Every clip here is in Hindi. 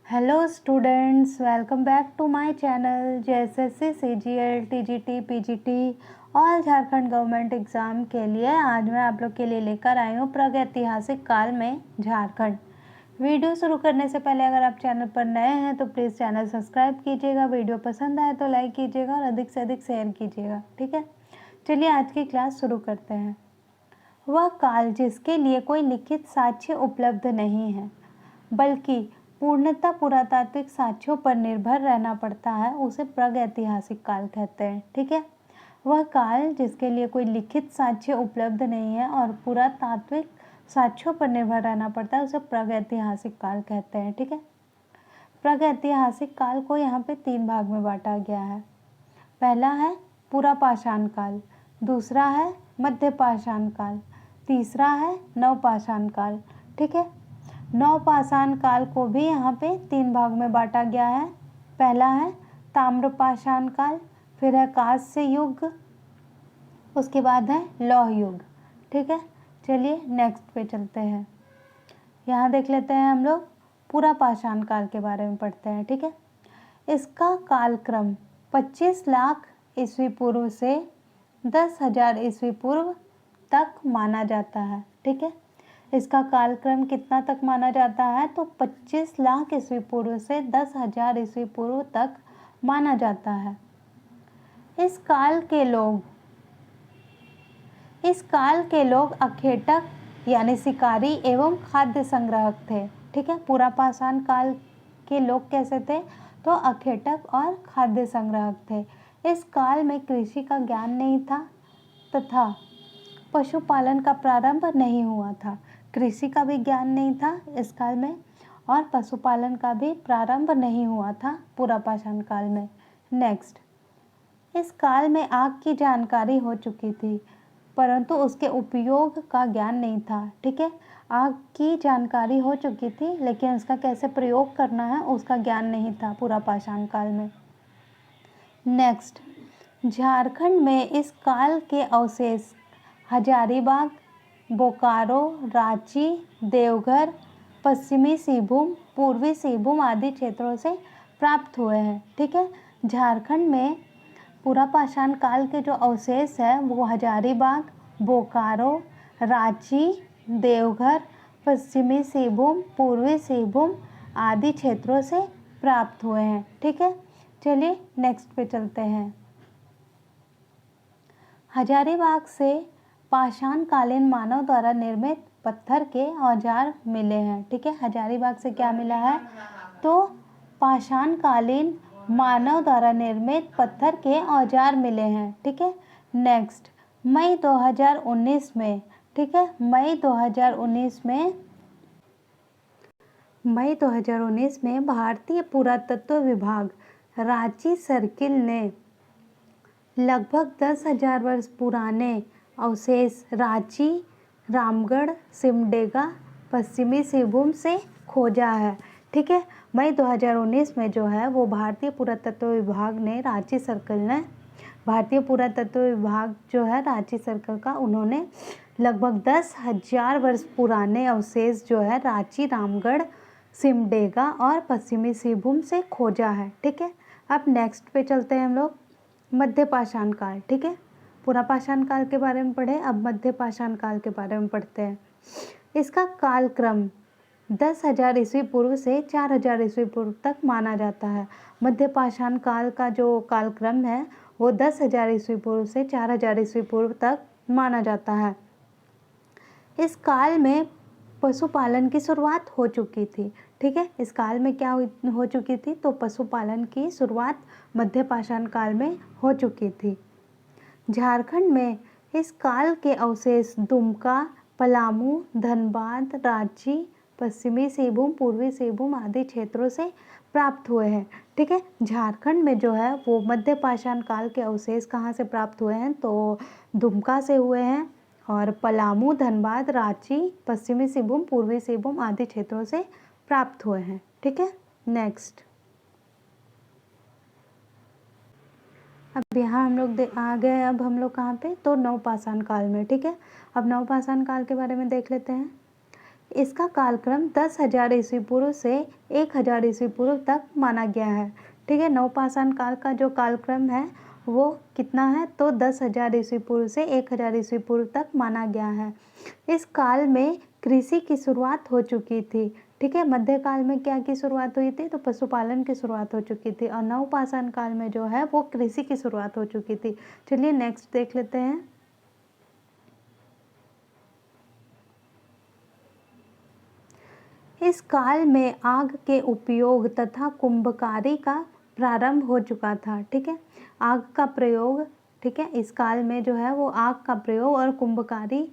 Hello students, welcome back to my channel. JSSC CGL TGT PGT और झारखंड गवर्नमेंट एग्ज़ाम के लिए आज मैं आप लोग के लिए लेकर आई हूँ प्रागैतिहासिक काल में झारखंड। वीडियो शुरू करने से पहले अगर आप चैनल पर नए हैं तो प्लीज़ चैनल सब्सक्राइब कीजिएगा। वीडियो पसंद आए तो लाइक कीजिएगा और अधिक से अधिक शेयर कीजिएगा। ठीक है, चलिए आज की क्लास शुरू करते हैं। वह काल जिसके लिए कोई लिखित साक्ष्य उपलब्ध नहीं है बल्कि पूर्णतः पुरातात्विक साक्ष्यों पर निर्भर रहना पड़ता है, उसे प्रागैतिहासिक काल कहते हैं। ठीक है, वह काल जिसके लिए कोई लिखित साक्ष्य उपलब्ध नहीं है और पुरातात्विक साक्ष्यों पर निर्भर रहना पड़ता है, उसे प्रागैतिहासिक काल कहते हैं। ठीक है, प्रागैतिहासिक काल को यहाँ पे 3 भाग में बांटा गया है। पहला है पुरापाषाण काल, दूसरा है मध्य पाषाण काल, तीसरा है नवपाषाण काल। ठीक है, नवपाषाण काल को भी यहाँ पे 3 भाग में बांटा गया है। पहला है ताम्रपाषाण काल, फिर है कांस्य युग, उसके बाद है लौह युग। ठीक है, चलिए नेक्स्ट पे चलते हैं। यहाँ देख लेते हैं हम लोग पुरापाषाण काल के बारे में पढ़ते हैं। ठीक है, इसका कालक्रम 25 लाख ईस्वी पूर्व से 10,000 ईस्वी पूर्व तक माना जाता है। ठीक है, इसका कालक्रम कितना तक माना जाता है तो 25 लाख ईस्वी पूर्व से 10,000 ईस्वी पूर्व तक माना जाता है। इस काल के लोग अखेटक यानी शिकारी एवं खाद्य संग्राहक थे। ठीक है, पुरापाषाण काल के लोग कैसे थे तो अखेटक और खाद्य संग्राहक थे। इस काल में कृषि का ज्ञान नहीं था तथा पशुपालन का प्रारंभ नहीं हुआ था। कृषि का भी ज्ञान नहीं था इस काल में और पशुपालन का भी प्रारंभ नहीं हुआ था पुरापाषाण काल में। नेक्स्ट, इस काल में आग की जानकारी हो चुकी थी परंतु उसके उपयोग का ज्ञान नहीं था। ठीक है, आग की जानकारी हो चुकी थी लेकिन उसका कैसे प्रयोग करना है उसका ज्ञान नहीं था पुरापाषाण काल में। नेक्स्ट, झारखंड में इस काल के अवशेष हजारीबाग, बोकारो, रांची, देवघर, पश्चिमी सिंहभूम, पूर्वी सिंहभूम आदि क्षेत्रों से प्राप्त हुए हैं। ठीक है, झारखंड में पुरापाषाण काल के जो अवशेष है वो हजारीबाग, बोकारो, रांची, देवघर, पश्चिमी सिंहभूम, पूर्वी सिंहभूम आदि क्षेत्रों से प्राप्त हुए हैं। ठीक है, चलिए नेक्स्ट पे चलते हैं। हजारीबाग से पाषाण कालीन मानव द्वारा निर्मित पत्थर के औजार मिले हैं। ठीक है, हजारीबाग से क्या मिला है तो पाषाण कालीन मानव द्वारा निर्मित पत्थर के औजार मिले हैं। ठीक है, नेक्स्ट, मई 2019 में, ठीक है, मई 2019 में भारतीय पुरातत्व विभाग रांची सर्किल ने लगभग 10,000 वर्ष पुराने अवशेष रांची, रामगढ़, सिमडेगा, पश्चिमी सिंहभूम से खोजा है। ठीक है, मई 2019 में जो है वो भारतीय पुरातत्व विभाग ने रांची सर्कल का उन्होंने लगभग 10,000 वर्ष पुराने अवशेष जो है रांची, रामगढ़, सिमडेगा और पश्चिमी सिंहभूम से खोजा है। ठीक है, अब नेक्स्ट पे चलते हैं हम लोग मध्य पाषाण काल। ठीक है, पुरापाषाण काल के बारे में पढ़े, अब मध्य पाषाण काल के बारे में पढ़ते हैं। इसका कालक्रम 10,000 ईस्वी पूर्व से 4,000 ईस्वी पूर्व तक माना जाता है। मध्य पाषाण काल का जो कालक्रम है वो 10,000 ईस्वी पूर्व से 4,000 ईस्वी पूर्व तक माना जाता है। इस काल में पशुपालन की शुरुआत हो चुकी थी। ठीक है, इस काल में क्या हो चुकी थी तो पशुपालन की शुरुआत मध्य पाषाण काल में हो चुकी थी। झारखंड में इस काल के अवशेष दुमका, पलामू, धनबाद, रांची, पश्चिमी सिंहभूम, पूर्वी सिंहभूम आदि क्षेत्रों से प्राप्त हुए हैं। ठीक है, झारखंड में जो है वो मध्य पाषाण काल के अवशेष कहाँ से प्राप्त हुए हैं तो दुमका से हुए हैं और पलामू, धनबाद, रांची, पश्चिमी सिंहभूम, पूर्वी सिंहभूम आदि क्षेत्रों से प्राप्त हुए हैं। ठीक है, नेक्स्ट, अब यहाँ हम लोग आ गए, अब हम लोग कहाँ पे तो नवपाषाण काल में। ठीक है, अब नवपाषाण काल के बारे में देख लेते हैं। इसका कालक्रम 10,000 ईस्वी पूर्व से 1,000 ईस्वी पूर्व तक माना गया है। ठीक है, नवपाषाण काल का जो कालक्रम है वो कितना है, तो 10,000 ईस्वी पूर्व से 1,000 ईस्वी पूर्व तक माना गया है। इस काल में कृषि की शुरुआत हो चुकी थी। ठीक है, मध्यकाल में क्या की शुरुआत हुई थी, तो पशुपालन की शुरुआत हो चुकी थी, और नवपाषाण काल में जो है वो कृषि की शुरुआत हो चुकी थी। चलिए नेक्स्ट देख लेते हैं। इस काल में आग के उपयोग तथा कुंभकारी का प्रारंभ हो चुका था। ठीक है, आग का प्रयोग, ठीक है, इस काल में जो है वो आग का प्रयोग और कुंभकारी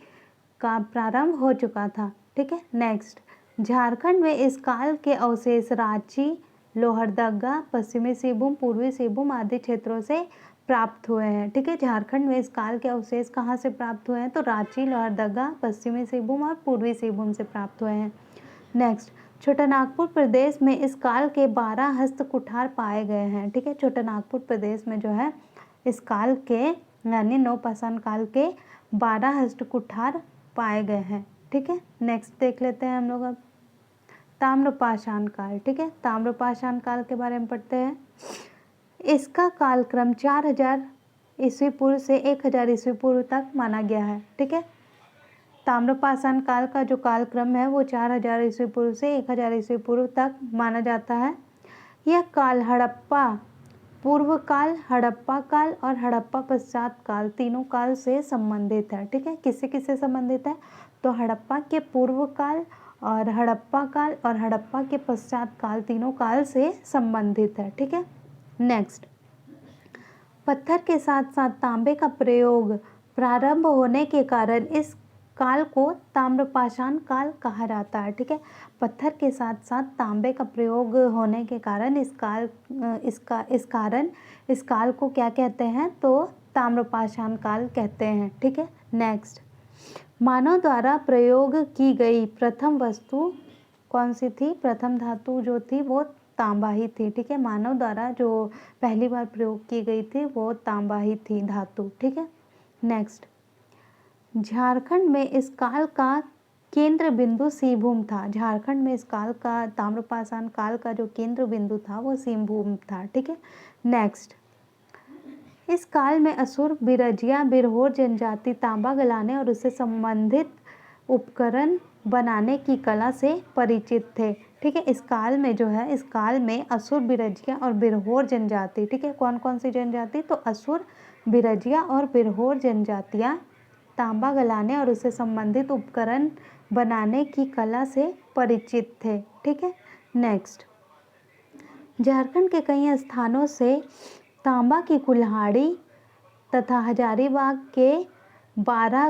का प्रारंभ हो चुका था। ठीक है, नेक्स्ट, झारखंड में इस काल के अवशेष रांची, लोहरदगा, पश्चिमी सिंहभूम, पूर्वी सिंहभूम आदि क्षेत्रों से प्राप्त हुए हैं। ठीक है, झारखंड में इस काल के अवशेष कहाँ से प्राप्त हुए हैं, तो रांची, लोहरदगा, पश्चिमी सिंहभूम और पूर्वी सिंहभूम से प्राप्त हुए हैं। नेक्स्ट, छोटानागपुर प्रदेश में इस काल के 12 हस्त कुठार पाए गए हैं। ठीक है, छोटानागपुर प्रदेश में जो है इस काल के यानी नवपाषाण काल के 12 हस्त कुठार पाए गए हैं। ठीक है, नेक्स्ट देख लेते हैं हम लोग अब ताम्रपाषाण काल। ठीक है, ताम्रपाषाण काल के बारे में पढ़ते हैं। इसका कालक्रम 4,000 ईस्वी पूर्व से 1,000 ईस्वी पूर्व तक माना गया है। ठीक है, ताम्रपाषाण काल का जो कालक्रम है वो 4,000 ईस्वी पूर्व से 1,000 ईस्वी पूर्व तक माना जाता है। यह काल हड़प्पा पूर्व काल, हड़प्पा काल और हड़प्पा पश्चात काल तीनों काल से संबंधित है। ठीक है, किससे किससे संबंधित है, तो हड़प्पा के पूर्व काल और हड़प्पा काल और हड़प्पा के पश्चात काल तीनों काल से संबंधित है। ठीक है, नेक्स्ट, पत्थर के साथ साथ तांबे का प्रयोग प्रारंभ होने के कारण इस काल को ताम्रपाषाण काल कहा जाता है। ठीक है, पत्थर के साथ साथ तांबे का प्रयोग होने के कारण इस काल को क्या कहते हैं, तो ताम्रपाषाण काल कहते हैं। ठीक है, नेक्स्ट, मानव द्वारा प्रयोग की गई प्रथम वस्तु कौन सी थी, प्रथम धातु जो थी वो तांबा ही थी। ठीक है, मानव द्वारा जो पहली बार प्रयोग की गई थी वो तांबा ही थी धातु। ठीक है, नेक्स्ट, झारखंड में इस काल का केंद्र बिंदु सिंहभूम था। झारखंड में इस काल का ताम्रपाषाण काल का जो केंद्र बिंदु था वो सिंहभूम था। ठीक है, नेक्स्ट, इस काल में असुर, बिरजिया, बिरहोर जनजाति तांबा गलाने और उससे संबंधित उपकरण बनाने की कला से परिचित थे। ठीक है, इस काल में जो है, इस काल में असुर, बिरजिया और बिरहोर जनजाति, ठीक है, कौन कौन सी जनजाति, तो असुर, बिरजिया और बिरहोर जनजातियाँ तांबा गलाने और उससे संबंधित उपकरण बनाने की कला से परिचित थे। ठीक है, नेक्स्ट, झारखंड के कई स्थानों से तांबा की कुल्हाड़ी तथा हजारीबाग के 12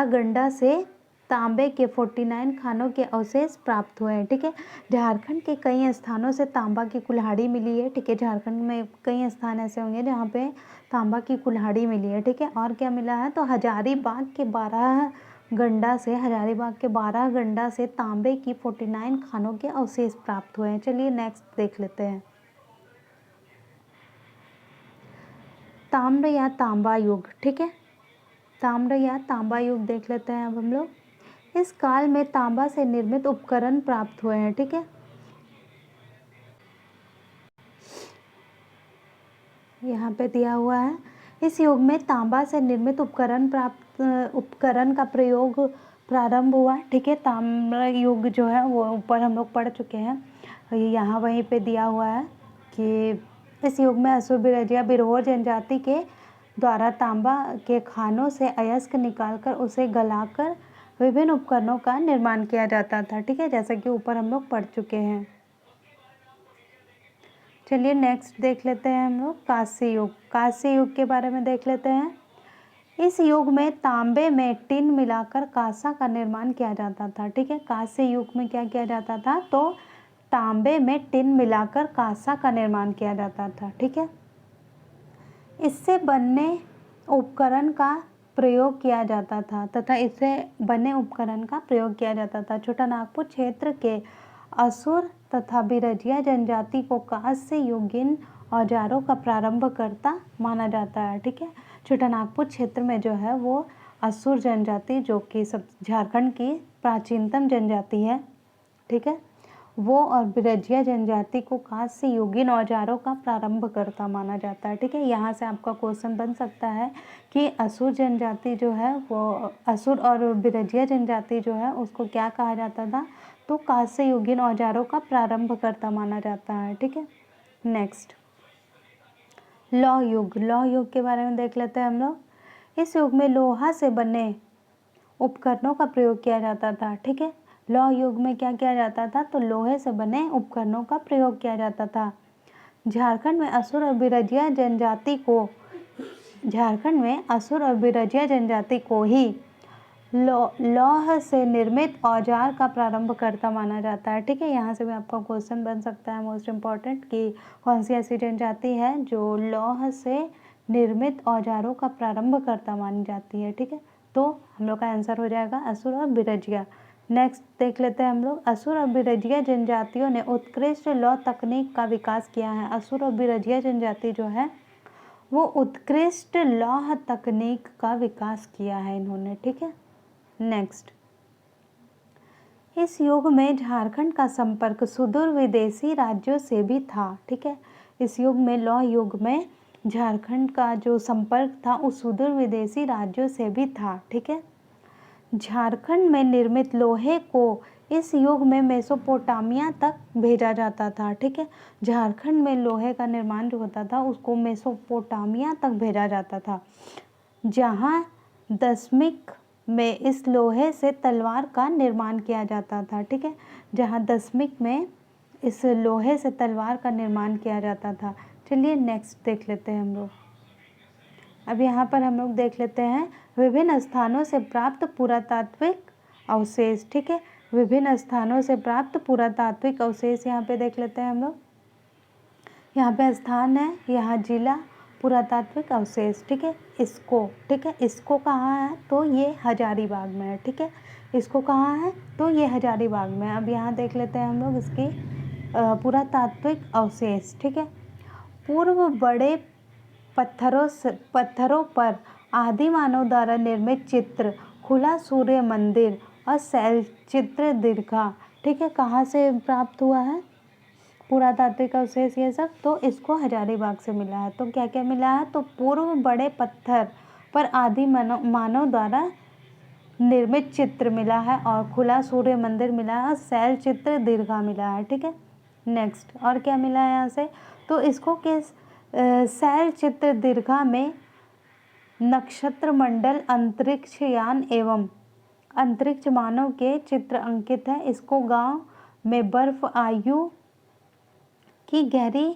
गंडा से तांबे के 49 खानों के अवशेष प्राप्त हुए हैं। ठीक है, झारखंड के कई स्थानों से तांबा की कुल्हाड़ी मिली है। ठीक है, झारखंड में कई स्थान ऐसे होंगे जहाँ पे तांबा की कुल्हाड़ी मिली है। ठीक है, और क्या मिला है, तो हजारीबाग के 12 गंडा से तांबे की 49 खानों के अवशेष प्राप्त हुए हैं। चलिए नेक्स्ट देख लेते हैं, ताम्र या तांबा युग। ठीक है, ताम्र या तांबा युग देख लेते हैं अब हम लोग। इस काल में तांबा से निर्मित उपकरण प्राप्त हुए हैं। ठीक है, यहाँ पे दिया हुआ है, इस युग में तांबा से निर्मित उपकरण का प्रयोग प्रारंभ हुआ। ठीक है, ताम्र युग जो है वो ऊपर हम लोग पढ़ चुके हैं, यहाँ वहीं पे दिया हुआ है कि इस युग में असुर, बिरजिया, बिरहोर जनजाति के द्वारा तांबा के खानों से अयस्क निकालकर उसे गलाकर विभिन्न उपकरणों का निर्माण किया जाता था। ठीक है, जैसा कि ऊपर हम लोग पढ़ चुके हैं। चलिए नेक्स्ट देख लेते हैं हम लोग कांस्य युग। कांस्य युग के बारे में देख लेते हैं। इस युग में तांबे में टिन मिलाकर कांसा का निर्माण किया जाता था। ठीक है, कांस्य युग में क्या किया जाता था, तो तांबे में टिन मिलाकर कांसा का निर्माण किया जाता था। ठीक है, इससे बनने उपकरण का प्रयोग किया जाता था छोटानागपुर क्षेत्र के असुर तथा बिरजिया जनजाति को कांस्य युगीन औजारों का प्रारंभकर्ता माना जाता है। ठीक है, छोटानागपुर क्षेत्र में जो है वो असुर जनजाति जो कि सब झारखंड की प्राचीनतम जनजाति है, ठीक है, वो और बिरजिया जनजाति को कांस्य युगीन औजारों का प्रारंभकर्ता माना जाता है, ठीक है। यहाँ से आपका क्वेश्चन बन सकता है कि असुर जनजाति जो है वो, असुर और बिरजिया जनजाति जो है उसको क्या कहा जाता था, तो कांस्य युगीन औजारों का प्रारंभकर्ता माना जाता है, ठीक है। नेक्स्ट लौह युग, लौह युग के बारे में देख लेते हैं हम लोग। इस युग में लोहा से बने उपकरणों का प्रयोग किया जाता था, ठीक है। लौह युग में क्या किया जाता था, तो लोहे से बने उपकरणों का प्रयोग किया जाता था। झारखंड में असुर और बिरजिया जनजाति को, झारखंड में असुर और बिरजिया जनजाति को ही लौह से निर्मित औजार का प्रारंभकर्ता माना जाता है, ठीक है। यहाँ से भी आपका क्वेश्चन बन सकता है मोस्ट इम्पॉर्टेंट कि कौन सी ऐसी जनजाति है जो लौह से निर्मित औजारों का प्रारंभकर्ता मानी जाती है, ठीक है। तो हम लोग का आंसर हो जाएगा असुर और बिरजिया। नेक्स्ट देख लेते हैं हम लोग, असुर और बिरजिया जनजातियों ने उत्कृष्ट लौह तकनीक का विकास किया है। असुर और बिरजिया जनजाति जो है वो उत्कृष्ट लौह तकनीक का विकास किया है इन्होंने, ठीक है। नेक्स्ट, इस युग में झारखंड का संपर्क सुदूर विदेशी राज्यों से भी था, ठीक है। इस युग में, लौह युग में झारखंड का जो संपर्क था उस सुदूर विदेशी राज्यों से भी था, ठीक है। झारखंड में निर्मित लोहे को इस युग में मेसोपोटामिया तक भेजा जाता था, ठीक है। झारखंड में लोहे का निर्माण जो होता था उसको मेसोपोटामिया तक भेजा जाता था, जहाँ दशमिक में इस लोहे से तलवार का निर्माण किया जाता था, ठीक है। जहाँ दशमिक में इस लोहे से तलवार का निर्माण किया जाता था। चलिए नेक्स्ट देख लेते हैं हम लोग। अब यहाँ पर हम लोग देख लेते हैं विभिन्न स्थानों से प्राप्त पुरातात्विक अवशेष, ठीक है। विभिन्न स्थानों से प्राप्त पुरातात्विक अवशेष यहाँ पे देख लेते हैं हम लोग। यहाँ पे स्थान है, यहाँ जिला, पुरातात्विक अवशेष, ठीक है। इसको, ठीक है, इसको कहाँ है, तो ये हजारीबाग में है, ठीक है। इसको कहाँ है, तो ये हजारीबाग में है। अब यहाँ देख लेते हैं हम लोग इसकी पुरातात्विक अवशेष, ठीक है। पूर्व बड़े पत्थरों पर आदि मानव द्वारा निर्मित चित्र, खुला सूर्य मंदिर और शैल चित्र दीर्घा, ठीक है, कहाँ से प्राप्त हुआ है पुरातात्विक अवशेष ये सब, तो इसको हजारीबाग से मिला है। तो क्या क्या मिला है, तो पूर्व बड़े पत्थर पर आदि मानव द्वारा निर्मित चित्र मिला है और खुला सूर्य मंदिर मिला है और शैल चित्र दीर्घा मिला है, ठीक है। नेक्स्ट, और क्या मिला है यहाँ से, तो इसको किस शैल चित्र दीर्घा में नक्षत्र मंडल, अंतरिक्ष यान एवं अंतरिक्ष मानव के चित्र अंकित है। इसको गांव में बर्फ आयु की गहरी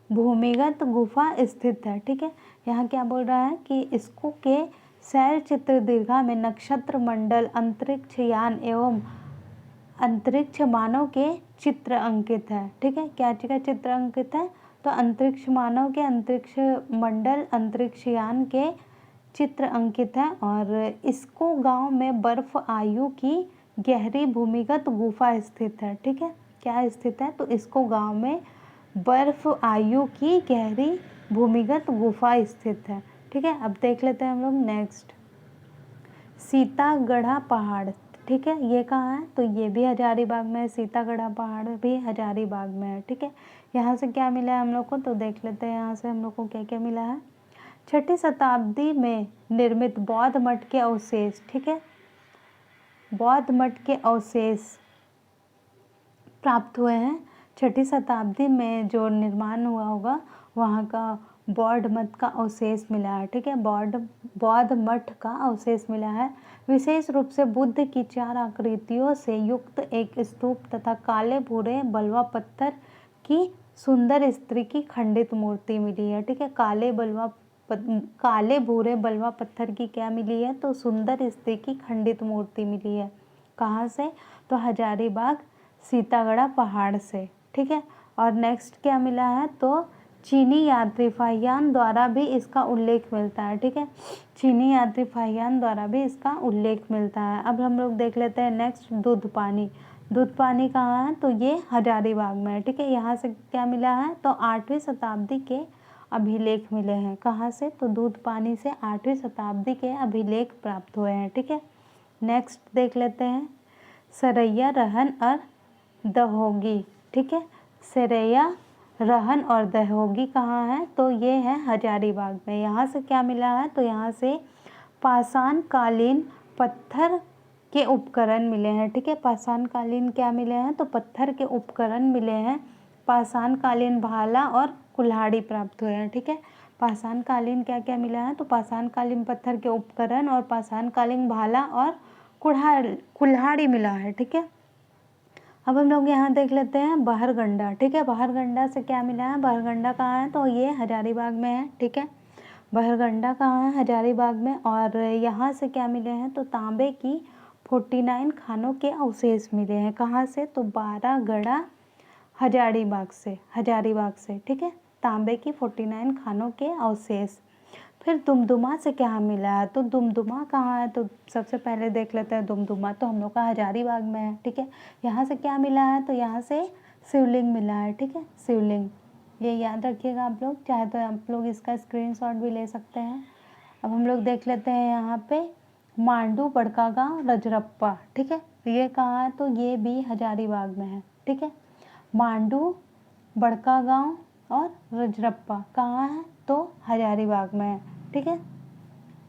भूमिगत गुफा स्थित है, ठीक है। यहाँ क्या बोल रहा है कि इसको के शैल चित्र दीर्घा में नक्षत्र मंडल, अंतरिक्ष यान एवं अंतरिक्ष मानव के चित्र अंकित है, ठीक है। क्या का चित्र अंकित है, तो अंतरिक्ष मानव के, अंतरिक्ष मंडल, अंतरिक्ष यान के चित्र अंकित है। और इसको गांव में बर्फ आयु की गहरी भूमिगत गुफा स्थित है, ठीक है। क्या स्थित है, तो इसको गांव में बर्फ आयु की गहरी भूमिगत गुफा स्थित है, ठीक है। अब देख लेते हैं हम लोग नेक्स्ट, सीतागढ़ा पहाड़, ठीक है, ये कहाँ है, तो ये भी हजारीबाग में है। सीतागढ़ा पहाड़ भी हजारीबाग में है, ठीक है। यहाँ से क्या मिला है हम लोग को, तो देख लेते हैं यहाँ से हम लोग को क्या क्या मिला है। 6ठी शताब्दी में निर्मित बौद्ध मठ के अवशेष, ठीक है, बौद्ध मठ के अवशेष प्राप्त हुए हैं। 6ठी शताब्दी में जो निर्माण हुआ होगा वहाँ का बौद्ध मठ का अवशेष मिला है, ठीक है। बौद्ध मठ का अवशेष मिला है। विशेष रूप से बुद्ध की 4 आकृतियों से युक्त एक स्तूप तथा काले भूरे बलुआ पत्थर की सुंदर स्त्री की खंडित मूर्ति मिली है, ठीक है। काले भूरे बलुआ पत्थर की क्या मिली है, तो सुंदर स्त्री की खंडित मूर्ति मिली है। कहाँ से, तो हजारीबाग सीतागढ़ा पहाड़ से, ठीक है। और नेक्स्ट क्या मिला है, तो चीनी यात्री फाहियान द्वारा भी इसका उल्लेख मिलता है, ठीक है। चीनी यात्री फाहियान द्वारा भी इसका उल्लेख मिलता है। अब हम लोग देख लेते हैं नेक्स्ट, दूध पानी। दूध पानी कहाँ है, तो ये हजारीबाग में है, ठीक है। यहाँ से क्या मिला है, तो 8वीं शताब्दी के अभिलेख मिले हैं। कहाँ से, तो दूध पानी से 8वीं शताब्दी के अभिलेख प्राप्त हुए हैं, ठीक है। नेक्स्ट देख लेते हैं, सरैया, रहन और दहोगी। ठीक है, सरैया, रहन और दहोगी कहाँ है? तो ये है हजारीबाग में। यहाँ से क्या मिला है? तो यहाँ से पाषाण कालीन पत्थर के उपकरण मिले हैं। ठीक है, पाषाण कालीन क्या मिले हैं? तो पत्थर के उपकरण मिले हैं। पाषाण कालीन भाला और कुल्हाड़ी प्राप्त हुए हैं। ठीक है, पाषाण कालीन क्या क्या मिला है? तो पाषाण कालीन पत्थर के उपकरण और पाषाण कालीन भाला और कुल्हाड़ी मिला है। ठीक है, अब हम लोग यहाँ देख लेते हैं बहरगंडा। ठीक है, बहरगंडा से क्या मिला है? बहरगंडा कहाँ है? तो ये हजारीबाग में है। ठीक है, बहरगंडा कहाँ है? हजारीबाग में। और यहाँ से क्या मिले हैं? तो तांबे की 49 खानों के अवशेष मिले हैं। कहाँ से? तो बारागढ़ा हजारीबाग से। ठीक है, तांबे की 49 खानों के अवशेष। फिर दुमदुमा से क्या मिला है? तो दुमदुमा कहाँ है? तो सबसे पहले देख लेते हैं दुमदुमा, तो हम लोग का हजारीबाग में है। ठीक है, यहाँ से क्या मिला है? तो यहाँ से शिवलिंग मिला है। ठीक है, शिवलिंग, ये याद रखिएगा आप लोग, चाहे तो आप लोग इसका स्क्रीनशॉट भी ले सकते हैं। अब हम लोग देख लेते हैं यहाँ पे मांडू, बड़कागांव, रजरप्पा। ठीक है, ये कहाँ है? तो ये भी हजारीबाग में है। ठीक है, मांडू, बड़कागांव और रजरप्पा कहाँ है? तो हजारीबाग में है। ठीक है,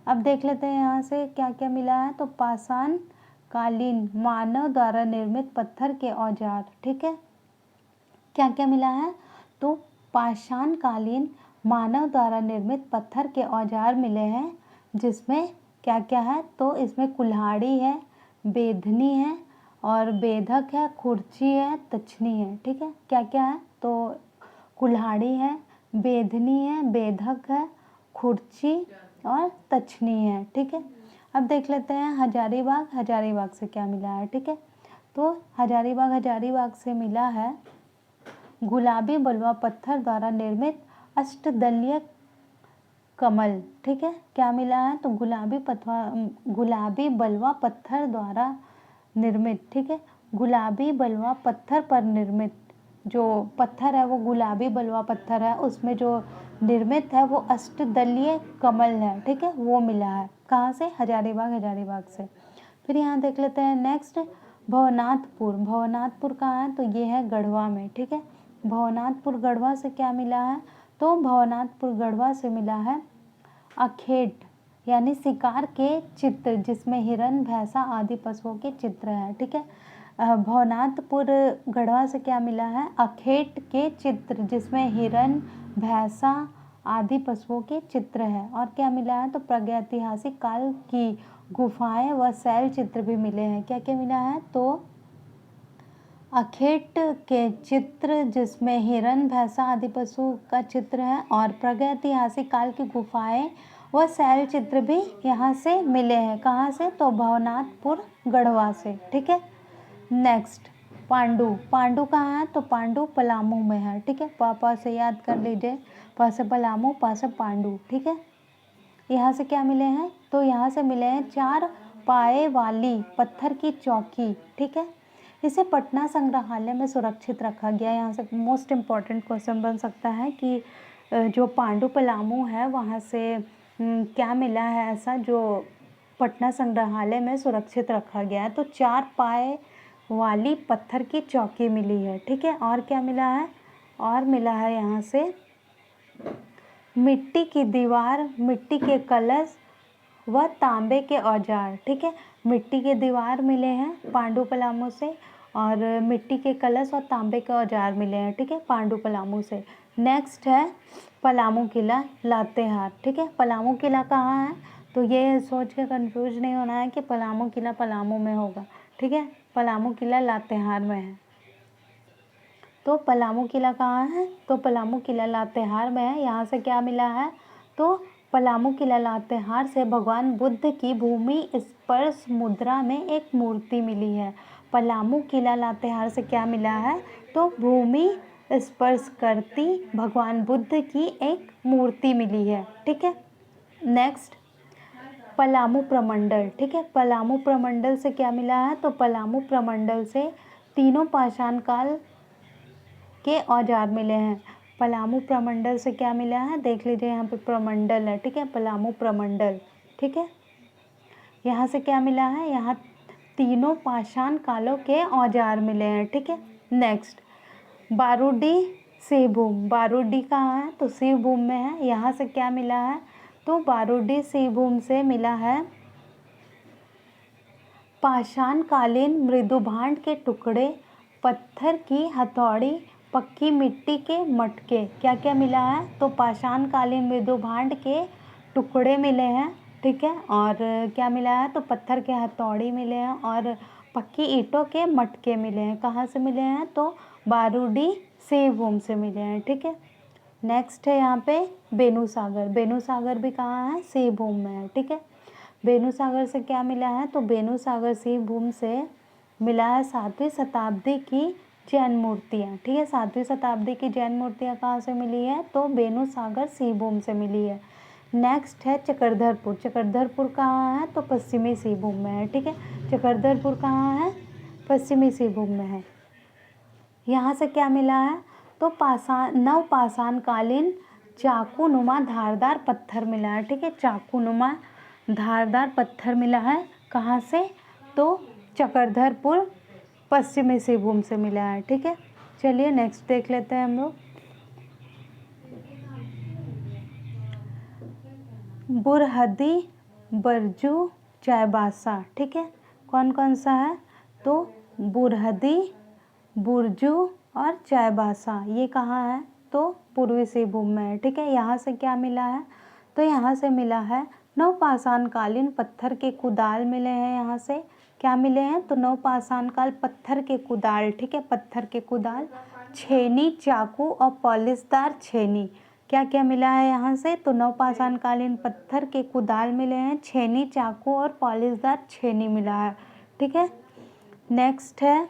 अब देख लेते हैं यहाँ से क्या क्या मिला है। तो पाषाण कालीन मानव द्वारा निर्मित पत्थर के औजार। ठीक है, क्या क्या मिला है? तो पाषाण कालीन मानव द्वारा निर्मित पत्थर के औजार मिले हैं, जिसमें क्या क्या है? तो इसमें कुल्हाड़ी है, बेधनी है और बेधक है, खुर्ची है, तछनी है। ठीक है, क्या क्या है? तो कुल्हाड़ी है, बेधनी है, बेधक है, खुर्ची और तछनी है। ठीक है, अब देख लेते हैं हजारीबाग से क्या मिला है। ठीक है, तो हजारीबाग से मिला है गुलाबी बलुआ पत्थर द्वारा निर्मित अष्टदलीय कमल। ठीक है, क्या मिला है? तो गुलाबी बलुआ पत्थर द्वारा निर्मित। ठीक है, गुलाबी बलुआ पत्थर पर निर्मित जो पत्थर है वो गुलाबी बलुआ पत्थर है, उसमें जो निर्मित है वो अष्टदलीय कमल है। ठीक है, वो मिला है। कहाँ से? हजारीबाग से। फिर यहाँ देख लेते हैं नेक्स्ट भवनाथपुर कहाँ है? तो ये है गढ़वा में। ठीक है, भवनाथपुर गढ़वा से क्या मिला है? तो भवनाथपुर गढ़वा से मिला है अखेट यानी शिकार के चित्र, जिसमें हिरन, भैंसा आदि पशुओं के चित्र है। ठीक है, भवनाथपुर गढ़वा से क्या मिला है? अखेट के चित्र, जिसमें हिरन, भैंसा आदि पशुओं के चित्र है। और क्या मिला है? तो प्रागैतिहासिक काल की गुफाएं व शैल चित्र भी मिले हैं। क्या क्या मिला है? तो अखेट के चित्र, जिसमें हिरन, भैंसा आदि पशु का चित्र है, और प्रागैतिहासिक काल की गुफाएं व शैल चित्र भी यहाँ से मिले हैं। कहाँ से? तो भवनाथपुर गढ़वा से। ठीक है, नेक्स्ट पांडु कहाँ है? तो पांडु पलामू में है। ठीक है, पापा से याद कर लीजिए, पा से पलामू, पा से पांडु। ठीक है, यहाँ से क्या मिले हैं? तो यहाँ से मिले हैं 4 पाए वाली पत्थर की चौकी। ठीक है, इसे पटना संग्रहालय में सुरक्षित रखा गया। यहाँ से मोस्ट इम्पॉर्टेंट क्वेश्चन बन सकता है कि जो पांडु पलामू है वहाँ से क्या मिला है ऐसा जो पटना संग्रहालय में सुरक्षित रखा गया है? तो 4 पाए वाली पत्थर की चौकी मिली है। ठीक है, और क्या मिला है? और मिला है यहाँ से मिट्टी की दीवार, मिट्टी के कलश व तांबे के औजार। ठीक है, मिट्टी के दीवार मिले हैं पांडु पलामू से, और मिट्टी के कलश और तांबे के औजार मिले हैं। ठीक है, पांडु पलामू से। नेक्स्ट है पलामू किला लातेहार। ठीक है, पलामू किला कहाँ है? तो ये सोच के कंफ्यूज नहीं होना है कि पलामू किला पलामू में होगा। ठीक है, पलामू किला लातेहार में है। तो पलामू किला कहाँ है? तो पलामू किला लातेहार में है। यहाँ से क्या मिला है? तो पलामू किला लातेहार से भगवान बुद्ध की भूमि स्पर्श मुद्रा में एक मूर्ति मिली है। पलामू किला लातेहार से क्या मिला है? तो भूमि स्पर्श करती भगवान बुद्ध की एक मूर्ति मिली है। ठीक है, नेक्स्ट पलामू प्रमंडल। ठीक है, पलामू प्रमंडल से क्या मिला है? तो पलामू प्रमंडल से तीनों पाषाण काल के औजार मिले हैं। पलामू प्रमंडल से क्या मिला है? देख लीजिए, यहाँ पे प्रमंडल है। ठीक है, पलामू प्रमंडल। ठीक है, यहाँ से क्या मिला है? यहाँ तीनों पाषाण कालों के औजार मिले हैं। ठीक है, नेक्स्ट बारूदी सिंहभूम। बारूदी कहाँ है? तो सिंहभूम में है। यहाँ से क्या मिला है? तो बारूदी सिंहभूम से मिला है पाषाणकालीन मृदुभांड के टुकड़े, पत्थर की हथौड़ी, पक्की मिट्टी के मटके। क्या क्या मिला है? तो पाषाणकालीन मृदुभांड के टुकड़े मिले हैं। ठीक है, और क्या मिला है? तो पत्थर के हथौड़ी मिले हैं और पक्की ईंटों के मटके मिले हैं। कहाँ से मिले हैं? तो बारूदी सिंहभूम से मिले हैं। ठीक है, नेक्स्ट है यहाँ पे बेनूसागर। बेनूसागर भी कहाँ है? सिंहभूम में है। ठीक है, बेनूसागर से क्या मिला है? तो बेनूसागर सिंहभूम से मिला है 7वीं शताब्दी की जैन मूर्तियाँ। ठीक है, 7वीं शताब्दी की जैन मूर्तियाँ कहाँ से मिली है? तो बेनूसागर सिंहभूम से मिली है। नेक्स्ट है चक्रधरपुर। चक्रधरपुर कहाँ है? तो पश्चिमी सिंहभूम में है। ठीक है, चक्रधरपुर कहाँ है? पश्चिमी सिंहभूम में है। यहाँ से क्या मिला है? तो नवपाषाणकालीन चाकूनुमा धारदार पत्थर मिला है। ठीक है, चाकूनुमा धारदार पत्थर मिला है। कहाँ से? तो चक्रधरपुर पश्चिमी सिंहभूम से मिला है। ठीक है, चलिए नेक्स्ट देख लेते हैं हम लोग। बुरहदी, बरजू, चाईबासा। ठीक है, कौन कौन सा है? तो बुरहदी, बुरजू और चाईबासा ये कहाँ है? तो पूर्वी सिंहभूम में है। ठीक है, यहाँ से क्या मिला है? तो यहाँ से मिला है नवपाषाणकालीन पत्थर के कुदाल मिले हैं। यहाँ से क्या मिले हैं? तो नवपाषाणकाल पत्थर के कुदाल। ठीक है, पत्थर के कुदाल, छेनी, चाकू और पॉलिशदार छेनी। क्या क्या मिला है यहाँ से? तो नवपाषाणकालीन पत्थर के कुदाल मिले हैं, छेनी, चाकू और पॉलिशदार छेनी मिला है। ठीक है, नेक्स्ट है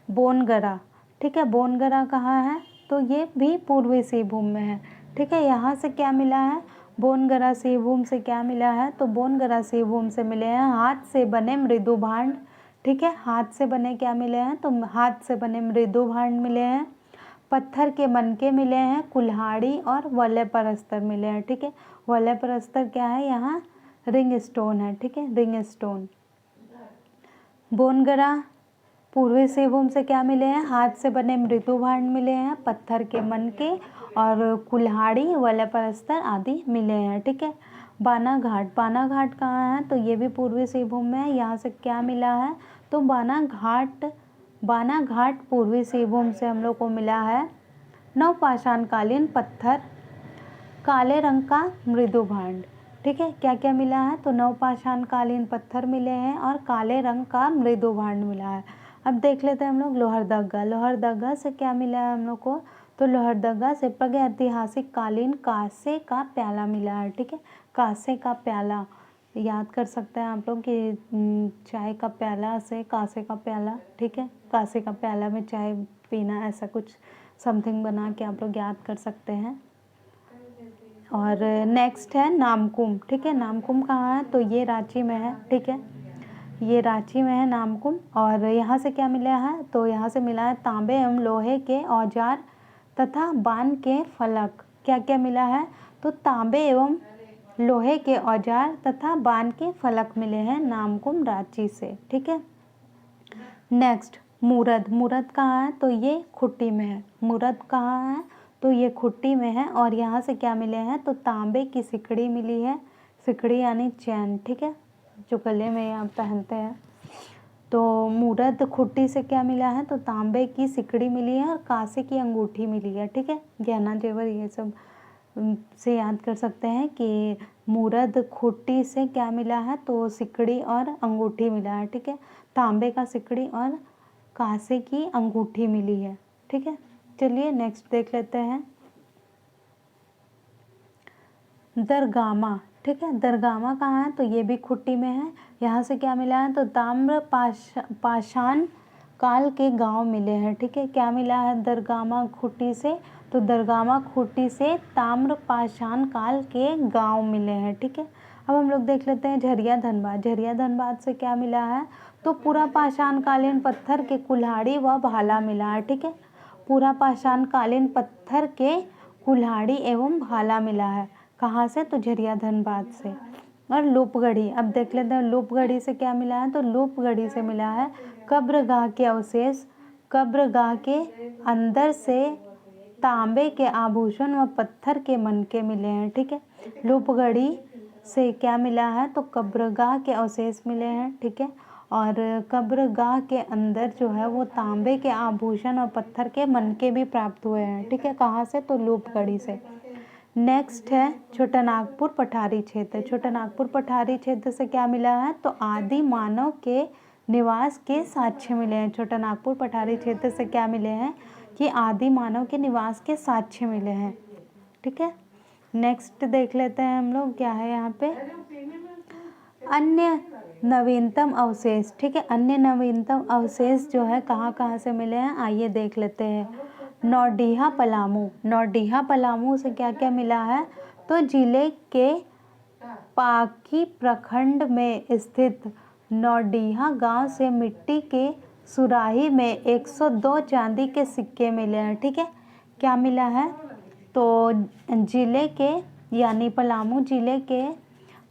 बोनगरा। ठीक है, बोनगरा कहाँ है? तो ये भी पूर्वी सिंहभूम में है। ठीक है, यहाँ से क्या मिला है? बोनगरा सिंहभूम से क्या मिला है? तो बोनगरा सिंहभूम से मिले हैं हाथ से बने मृदु भांड। ठीक है, हाथ से बने क्या मिले हैं? तो हाथ से बने मृदु भांड मिले हैं, पत्थर के मनके मिले हैं, कुल्हाड़ी और वलय परस्तर मिले हैं। ठीक है, वलय परस्तर क्या है? यहाँ रिंग स्टोन है। ठीक है, रिंग स्टोन। बोनगरा पूर्वी सिंहभूम से क्या मिले हैं? हाथ से बने मृदु भांड मिले हैं, पत्थर के मनके और कुल्हाड़ी, वलय परस्तर आदि मिले हैं। ठीक है, बानाघाट। बानाघाट कहाँ है? तो ये भी पूर्वी सिंहभूम में है। यहाँ से क्या मिला है? तो बानाघाट पूर्वी सिंहभूम से हम लोग को मिला है नवपाषाणकालीन पत्थर, काले रंग का मृदु भांड। ठीक है, क्या क्या मिला है? तो नवपाषाणकालीन पत्थर मिले हैं और काले रंग का मृदु भांड मिला है। अब देख लेते हैं हम लोग लोहरदगा। लोहरदगा से क्या मिला है हम लोग को? तो लोहरदगा से प्रागैतिहासिक कालीन कांसे का प्याला मिला है। ठीक है, कांसे का प्याला याद कर सकते हैं आप लोग कि चाय का प्याला से कांसे का प्याला। ठीक है, कांसे का प्याला में चाय पीना, ऐसा कुछ समथिंग बना के आप लोग याद कर सकते हैं। और नेक्स्ट है नामकुम। ठीक है, नामकुम कहाँ है? तो ये रांची में है। ठीक है, ये रांची में है नामकुम। और यहाँ से क्या मिला है? तो यहाँ से मिला है तांबे एवं लोहे के औजार तथा बाण के फलक। क्या क्या मिला है? तो तांबे एवं लोहे के औजार तथा बाण के फलक मिले हैं नामकुम रांची से। ठीक है, नेक्स्ट मूरद। मूरद कहाँ है? तो ये खुट्टी में है। मूरद कहाँ है? तो ये खुट्टी में है। और यहाँ से क्या मिले हैं? तो तांबे की सिकड़ी मिली है, सिकड़ी यानी चैन। ठीक है, जो गले में आप पहनते हैं। तो मूरद खुट्टी से क्या मिला है? तो तांबे की सिकड़ी मिली है और कांसे की अंगूठी मिली है। ठीक है, गहना जेवर ये सब से याद कर सकते हैं कि मूरद खुट्टी से क्या मिला है? तो सिकड़ी और अंगूठी मिला है। ठीक है, तांबे का सिकड़ी और कांसे की अंगूठी मिली है। ठीक है, चलिए नेक्स्ट देख लेते हैं दरगामा। ठीक है, दरगामा कहाँ है? तो ये भी खुट्टी में है। यहाँ से क्या मिला है? तो ताम्र पाषाण काल के गांव मिले हैं। ठीक है, क्या मिला है दरगामा खुट्टी से? तो दरगामा खुट्टी से ताम्र पाषाण काल के गांव मिले हैं। ठीक है, अब हम लोग देख लेते हैं झरिया धनबाद। झरिया धनबाद से क्या मिला है? तो पूरा पाषाण कालीन पत्थर के कुल्हाड़ी व भाला मिला है। ठीक है, पूरा पाषाण कालीन पत्थर के कुल्हाड़ी एवं भाला मिला है। कहाँ से? तो झरिया धनबाद से। और लूपगढ़ी। अब देख लेते हैं लूपगढ़ी से क्या मिला है, तो लूपगढ़ी से मिला है कब्रगाह के अवशेष, कब्रगाह के अंदर से तांबे के आभूषण व पत्थर के मनके मिले हैं। ठीक है, लूपगढ़ी से क्या मिला है, तो कब्रगाह के अवशेष मिले हैं। ठीक है, और कब्रगाह के अंदर जो है वो तांबे के आभूषण और पत्थर के मनके भी प्राप्त हुए हैं। ठीक है, कहाँ से, तो लूपगढ़ी से। नेक्स्ट है छोटा नागपुर पठारी क्षेत्र। छोटा नागपुर पठारी क्षेत्र से क्या मिला है, तो आदि मानव के निवास के साक्ष्य मिले हैं। छोटा नागपुर पठारी क्षेत्र से क्या मिले हैं, कि आदि मानव के निवास के साक्ष्य मिले हैं। ठीक है, नेक्स्ट देख लेते हैं हम लोग क्या है यहाँ पे, अन्य नवीनतम अवशेष। ठीक है, अन्य नवीनतम अवशेष जो है कहाँ कहाँ से मिले हैं, आइए देख लेते हैं। नौडीहा पलामू, नौडीहा पलामू से क्या क्या मिला है, तो जिले के पाकी प्रखंड में स्थित नौडीहा गांव से मिट्टी के सुराही में 102 चांदी के सिक्के मिले हैं। ठीक है, क्या मिला है, तो जिले के यानी पलामू जिले के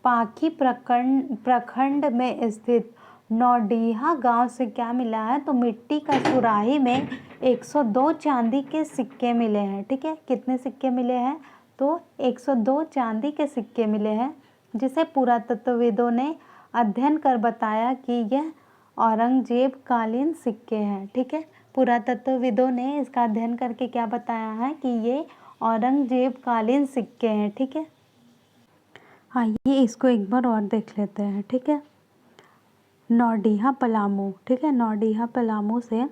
पाकी प्रखंड में स्थित नौडीहा गांव से क्या मिला है, तो मिट्टी का सुराही में 102 चांदी के सिक्के मिले हैं। ठीक है, कितने सिक्के मिले हैं, तो 102 चांदी के सिक्के मिले हैं, जिसे पुरातत्वविदों ने अध्ययन कर बताया कि यह औरंगजेब कालीन सिक्के हैं। ठीक है, पुरातत्वविदों ने इसका अध्ययन करके क्या बताया है, कि ये औरंगजेब कालीन सिक्के हैं। ठीक है, आइए इसको एक बार और देख लेते हैं। ठीक है, नौडीहा पलामू। ठीक है, नौडीहा पलामू से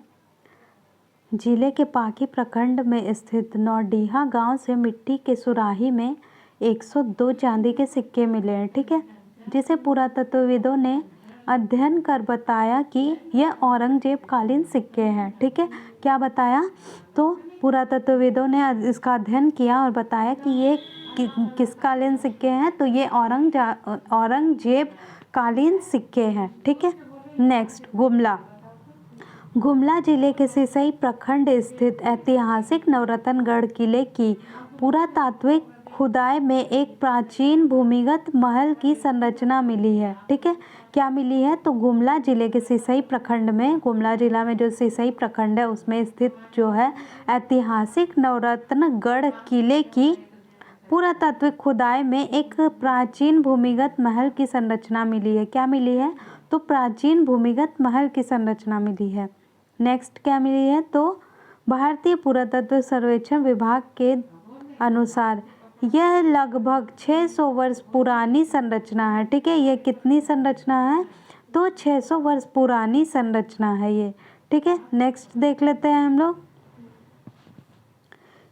जिले के पाकी प्रखंड में स्थित नौडीहा गांव से मिट्टी के सुराही में 102 चांदी के सिक्के मिले हैं। ठीक है, जिसे पुरातत्वविदों ने अध्ययन कर बताया कि यह औरंगजेब कालीन सिक्के हैं। ठीक है, क्या बताया, तो पुरातत्वविदों ने इसका अध्ययन किया और बताया कि ये किस कालीन सिक्के हैं, तो ये औरंगजेब कालीन सिक्के हैं। ठीक है, नेक्स्ट गुमला। गुमला जिले के सिसई प्रखंड स्थित ऐतिहासिक नवरत्नगढ़ किले की पुरातात्विक खुदाई में एक प्राचीन भूमिगत महल की संरचना मिली है। ठीक है, क्या मिली है, तो गुमला जिले के सिसई प्रखंड में, गुमला जिला में जो सिसई प्रखंड है उसमें स्थित जो है ऐतिहासिक नवरत्नगढ़ किले की पुरातात्विक खुदाई में एक प्राचीन भूमिगत महल की संरचना मिली है। क्या मिली है, तो प्राचीन भूमिगत महल की संरचना मिली है। नेक्स्ट क्या मिली है, तो भारतीय पुरातत्व सर्वेक्षण विभाग के अनुसार यह लगभग 600 वर्ष पुरानी संरचना है। ठीक है, ये कितनी संरचना है, तो 600 वर्ष पुरानी संरचना है ये। ठीक है, नेक्स्ट देख लेते हैं हम लोग।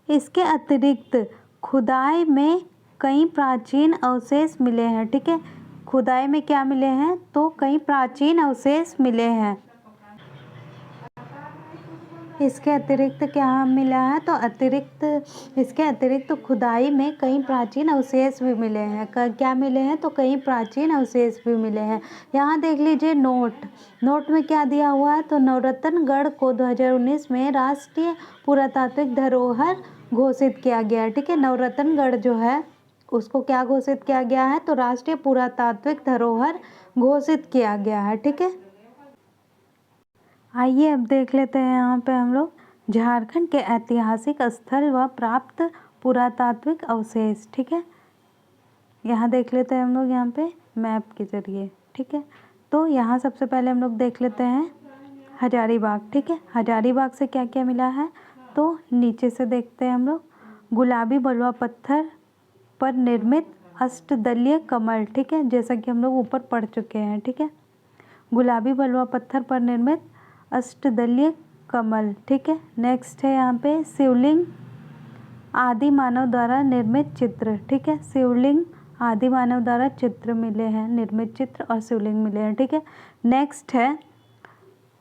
इसके अतिरिक्त खुदाई में कई प्राचीन अवशेष मिले हैं। ठीक है, खुदाई में क्या मिले हैं, तो कई प्राचीन अवशेष मिले हैं। इसके अतिरिक्त क्या मिला है, तो इसके अतिरिक्त खुदाई में कई प्राचीन अवशेष भी मिले हैं। क्या मिले हैं, तो कई प्राचीन अवशेष भी मिले हैं। यहाँ देख लीजिए नोट में क्या दिया हुआ है, तो नवरत्नगढ़ को 2019 में राष्ट्रीय पुरातात्विक धरोहर घोषित किया गया है। ठीक है, नवरत्नगढ़ जो है उसको क्या घोषित किया गया है, तो राष्ट्रीय पुरातात्विक धरोहर घोषित किया गया है। ठीक है, आइए अब देख लेते हैं यहाँ पे हम लोग झारखंड के ऐतिहासिक स्थल व प्राप्त पुरातात्विक अवशेष। ठीक है, यहाँ देख लेते हैं हम लोग यहाँ पे मैप के जरिए। ठीक है, तो यहाँ सबसे पहले हम लोग देख लेते हैं हजारीबाग। ठीक है, हजारीबाग से क्या क्या मिला है, तो नीचे से देखते हैं हम लोग गुलाबी बलुआ पत्थर पर निर्मित अष्टदलीय कमल। ठीक है, जैसा कि हम लोग ऊपर पढ़ चुके हैं। ठीक है, गुलाबी बलुआ पत्थर पर निर्मित अष्टदलीय कमल। ठीक है, नेक्स्ट है यहाँ पे शिवलिंग आदि मानव द्वारा निर्मित चित्र। ठीक है, शिवलिंग आदि मानव द्वारा चित्र मिले हैं, निर्मित चित्र और शिवलिंग मिले हैं। ठीक है, नेक्स्ट है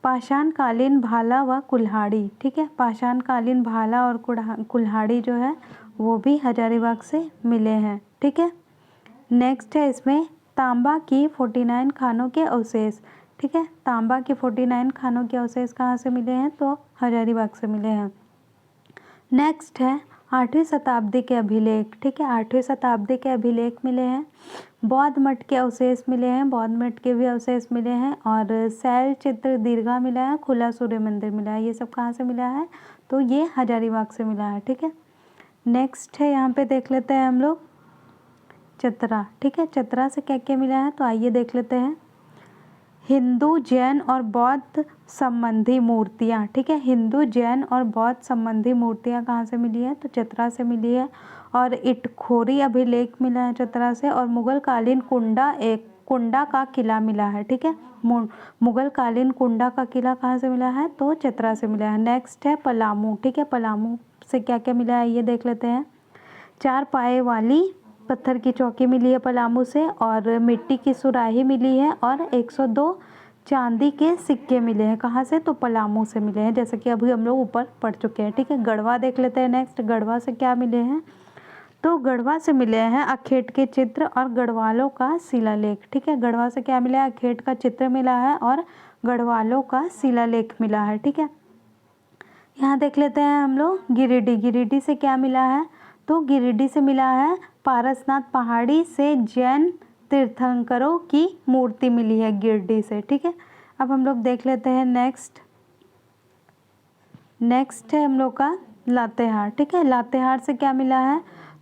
पाषाणकालीन भाला व कुल्हाड़ी। ठीक है, पाषाणकालीन भाला और कुल्हाड़ी जो है वो भी हजारीबाग से मिले हैं। ठीक है, नेक्स्ट है इसमें तांबा की 49 खानों के अवशेष। ठीक है, तांबा के 49 खानों के अवशेष कहाँ से मिले हैं, तो हजारीबाग से मिले हैं। नेक्स्ट है 8वीं शताब्दी के अभिलेख, ठीक है, 8वीं शताब्दी के अभिलेख मिले हैं। बौद्ध मठ के अवशेष मिले हैं, बौद्ध मठ के भी अवशेष मिले हैं। और शैल चित्र दीर्घा मिला है, खुला सूर्य मंदिर मिला है। ये सब कहाँ से मिला है? तो ये हजारीबाग से मिला है, ठीक है। नेक्स्ट है, यहाँ पे देख लेते हैं हम लोग चतरा, ठीक है। चतरा से क्या क्या मिला है? तो आइए देख लेते हैं। हिंदू, जैन और बौद्ध संबंधी मूर्तियाँ, ठीक है। हिंदू, जैन और बौद्ध संबंधी मूर्तियाँ कहाँ से मिली है? तो चतरा से मिली है। और इटखोरी अभिलेख मिला है चतरा से। और मुगल कालीन कुंडा का किला मिला है, ठीक है। मुगल कालीन कुंडा का किला कहाँ से मिला है? तो चतरा से मिला है। नेक्स्ट है पलामू, ठीक है। पलामू से क्या क्या मिला है ये देख लेते हैं। 4 पाए वाली पत्थर की चौकी मिली है पलामू से। और मिट्टी की सुराही मिली है। और 102 चांदी के सिक्के मिले हैं। कहाँ से? तो पलामू से मिले हैं, जैसे कि अभी हम लोग ऊपर पढ़ चुके हैं, ठीक है। गढ़वा देख लेते हैं नेक्स्ट। गढ़वा से क्या मिले हैं? तो गढ़वा से मिले हैं अखेट के चित्र और गढ़वालों का शिलालेख, ठीक है। गढ़वा से क्या मिला है? अखेट का चित्र मिला है और गढ़वालों का शिलालेख मिला है, ठीक है। यहाँ देख लेते हैं हम लोग गिरिडीह। गिरिडीह से क्या मिला है? तो गिरिडीह से मिला है पारसनाथ पहाड़ी से जैन तीर्थंकरों की मूर्ति मिली है गिरिडीह से, ठीक है। अब हम लोग देख लेते हैं नेक्स्ट है हम लोग का लातेहार, ठीक है। लातेहार से क्या मिला है?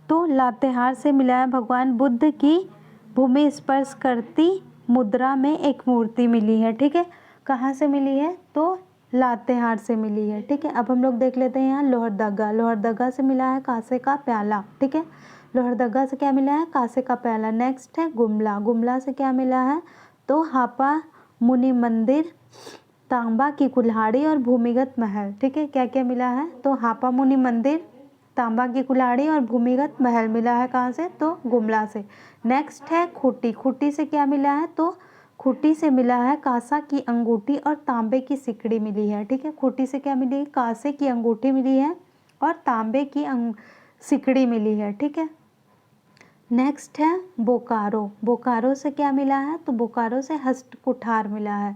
तो लातेहार से मिला है भगवान बुद्ध की भूमि स्पर्श करती मुद्रा में एक मूर्ति मिली है, ठीक है। कहाँ से मिली है? तो लातेहार से मिली है, ठीक है। अब हम लोग देख लेते हैं यहाँ लोहरदगा। लोहरदगा से मिला है कांसे का प्याला, ठीक है। लोहरदगा से क्या मिला है? कांसे का प्याला। नेक्स्ट है गुमला। गुमला से क्या मिला है? तो हापा मुनि मंदिर, तांबा की कुल्हाड़ी और भूमिगत महल, ठीक है। क्या क्या मिला है? तो हापा मुनि मंदिर, तांबा की कुल्हाड़ी और भूमिगत महल मिला है। कहाँ से? तो गुमला से। नेक्स्ट है खूंटी। खूंटी से क्या मिला है? तो खूंटी से मिला है कांसा की अंगूठी और तांबे की सिकड़ी मिली है, ठीक है। खूंटी से क्या मिली? कांसे की अंगूठी मिली है और तांबे की सिकड़ी मिली है, ठीक है। नेक्स्ट है बोकारो। बोकारो से क्या मिला है? तो बोकारो से हस्त कुठार मिला है।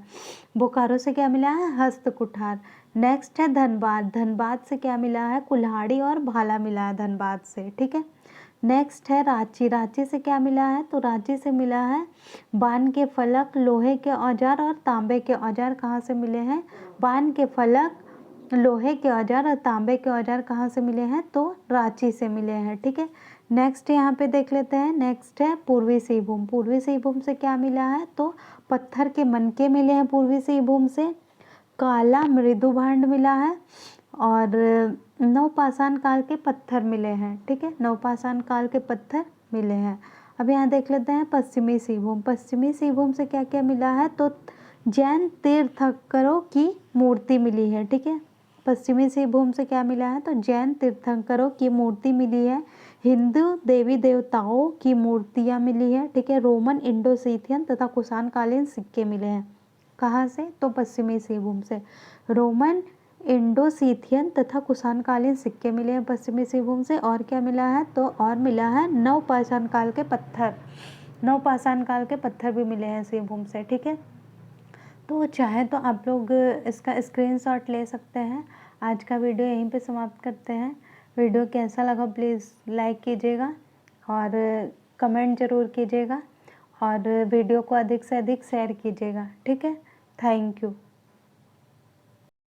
बोकारो से क्या मिला है? हस्त कुठार। नेक्स्ट है धनबाद। धनबाद से क्या मिला है? कुल्हाड़ी और भाला मिला है धनबाद से, ठीक है। नेक्स्ट है रांची। रांची से क्या मिला है? तो रांची से मिला है बान के फलक, लोहे के औजार और तांबे के औजार। कहाँ से मिले हैं? बान के फलक, लोहे के औजार और तांबे के औजार कहाँ से मिले हैं? तो रांची से मिले हैं, ठीक है। नेक्स्ट यहाँ पे देख लेते हैं। नेक्स्ट है पूर्वी सिंहभूम। पूर्वी सिंहभूम से क्या मिला है? तो पत्थर के मनके मिले हैं पूर्वी सिंहभूम से। काला मृदु भांड मिला है और नवपाषाण काल के पत्थर मिले हैं, ठीक है। नवपाषाण काल के पत्थर मिले हैं। अब यहाँ देख लेते हैं पश्चिमी सिंहभूम। पश्चिमी सिंहभूम से क्या क्या मिला है? तो जैन तीर्थंकरों की मूर्ति मिली है, ठीक है। पश्चिमी सिंहभूम से क्या मिला है? तो जैन तीर्थंकरों की मूर्ति मिली है। हिंदू देवी देवताओं की मूर्तियाँ मिली है, ठीक है। रोमन, इंडो सीथियन तथा कुषाण कालीन सिक्के मिले हैं। कहाँ से? तो पश्चिमी सिंहभूम से। रोमन, इंडो सीथियन तथा कुषाण कालीन सिक्के मिले हैं पश्चिमी सिंहभूम से। और क्या मिला है? तो और मिला है नवपाषाण काल के पत्थर। नवपाषाण काल के पत्थर भी मिले हैं सिंहभूम से, ठीक है। तो चाहे तो आप लोग इसका स्क्रीनशॉट ले सकते हैं। आज का वीडियो यहीं पे समाप्त करते हैं। वीडियो कैसा लगा प्लीज़ लाइक कीजिएगा और कमेंट ज़रूर कीजिएगा और वीडियो को अधिक से अधिक शेयर कीजिएगा, ठीक है। Thank you.